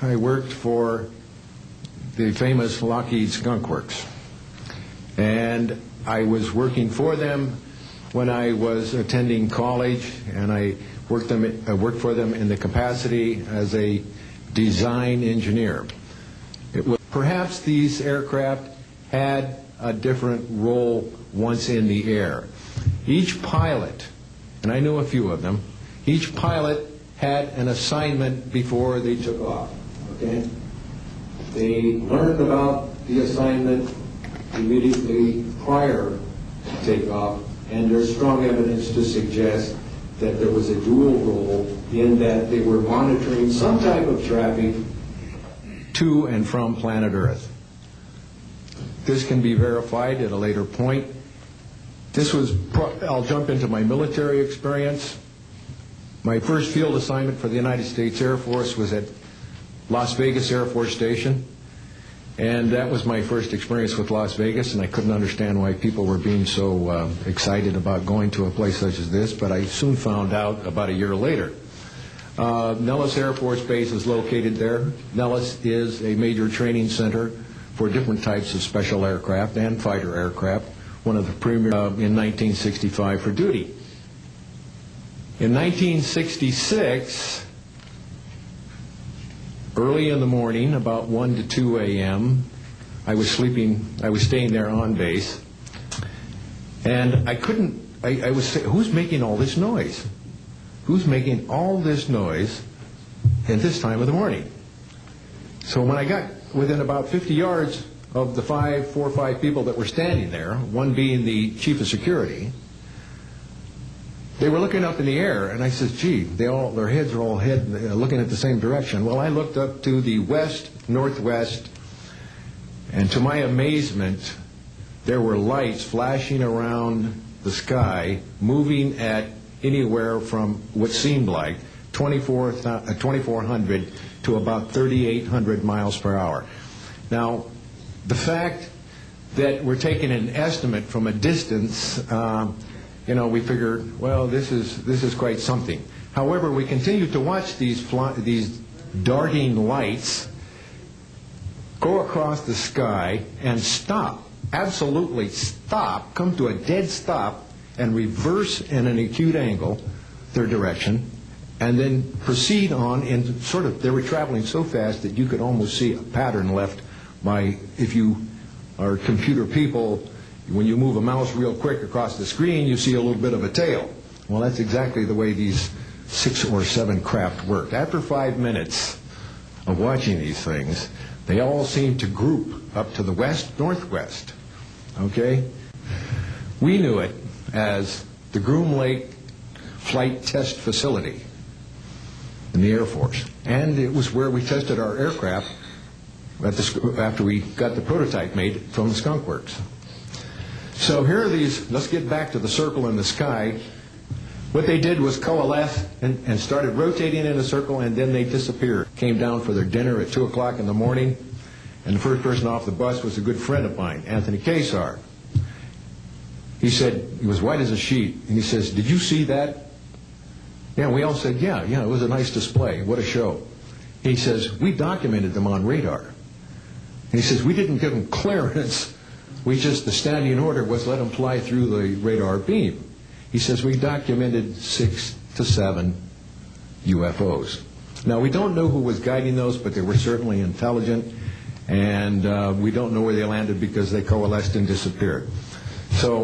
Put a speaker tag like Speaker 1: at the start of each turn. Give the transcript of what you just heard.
Speaker 1: I worked for the famous Lockheed Skunk Works, and I was working for them when I was attending college, and I worked for them in the capacity as a design engineer. Perhaps these aircraft had a different role once in the air. Each pilot, and I know a few of them, each pilot had an assignment before they took off. Okay? They learned about the assignment immediately prior to takeoff, and there's strong evidence to suggest that there was a dual role in that they were monitoring some type of traffic to and from planet Earth. This can be verified at a later point. I'll jump into my military experience. My first field assignment for the United States Air Force was at Las Vegas Air Force Station, and that was my first experience with Las Vegas, and I couldn't understand why people were being so excited about going to a place such as this, but I soon found out about a year later. Nellis Air Force Base is located there. Nellis is a major training center for different types of special aircraft and fighter aircraft, one of the premier in 1965 for duty. In 1966, early in the morning, about 1 to 2 a.m., I was staying there on base, and I was saying, who's making all this noise? Who's making all this noise at this time of the morning? So when I got within about 50 yards of the 4 or 5 people that were standing there, one being the chief of security, they were looking up in the air, and I said, gee, their heads are all looking at the same direction. Well, I looked up to the west, northwest, and to my amazement, there were lights flashing around the sky, moving at anywhere from what seemed like 2,400 to about 3,800 miles per hour. Now, the fact that we're taking an estimate from a distance, we figured, well, this is quite something. However, we continued to watch these darting lights go across the sky and stop, absolutely stop, come to a dead stop, and reverse in an acute angle their direction, and then proceed on in they were traveling so fast that you could almost see a pattern left by, if you are computer people, when you move a mouse real quick across the screen, you see a little bit of a tail. Well, that's exactly the way these 6 or 7 craft worked. After 5 minutes of watching these things, they all seemed to group up to the west-northwest. Okay? We knew it as the Groom Lake Flight Test Facility in the Air Force. And it was where we tested our aircraft after we got the prototype made from the Skunk Works. So here are these, let's get back to the circle in the sky. What they did was coalesce and started rotating in a circle, and then they disappeared. Came down for their dinner at 2 o'clock in the morning, and the first person off the bus was a good friend of mine, Anthony Kesar. He said, he was white as a sheet, and he says, did you see that? Yeah, we all said, yeah, it was a nice display. What a show. He says, we documented them on radar. And he says, we didn't give them clearance. The standing order was let them fly through the radar beam. He says, we documented 6 to 7 UFOs. Now, we don't know who was guiding those, but they were certainly intelligent, and we don't know where they landed because they coalesced and disappeared. So